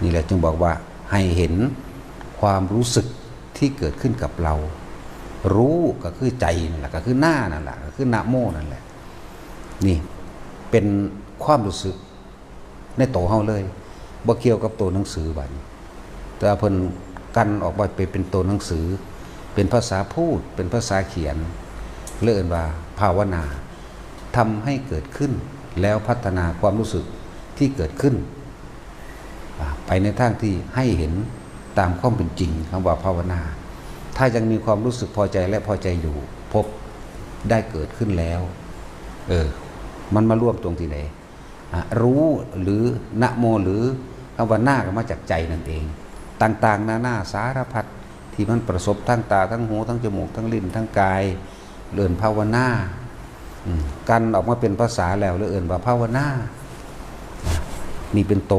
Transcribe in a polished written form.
นี่แหละจึงบอกว่าให้เห็นความรู้สึกที่เกิดขึ้นกับเรารู้ก็คือใจนั่นแหละก็คือหน้านั่นแหละก็คือนะโมนั่นแหละนี่เป็นความรู้สึกในตัวเฮาเลยบ่เกี่ยวกับตัวหนังสือบัดนี้แต่เพิ่นกันออกมาเป็นตัวหนังสือเป็นภาษาพูดเป็นภาษาเขียนเรียกว่าภาวนาทำให้เกิดขึ้นแล้วพัฒนาความรู้สึกที่เกิดขึ้นไปในทางที่ให้เห็นตามความเป็นจริงคำว่าภาวนาถ้ายังมีความรู้สึกพอใจและพอใจอยู่พบได้เกิดขึ้นแล้วมันมาร่วมตรงที่ไหนรู้หรือนะโมหรือคำว่าหน้าก็มาจากใจนั่นเองต่างๆนาสารพัดที่มันประสบทั้งตาทั้งหูทั้งจมูกทั้งลิ้นทั้งกายเลื่อนภาวนากันออกมาเป็นภาษาแล้วเลื่อนว่าภาวนานี่เป็นโต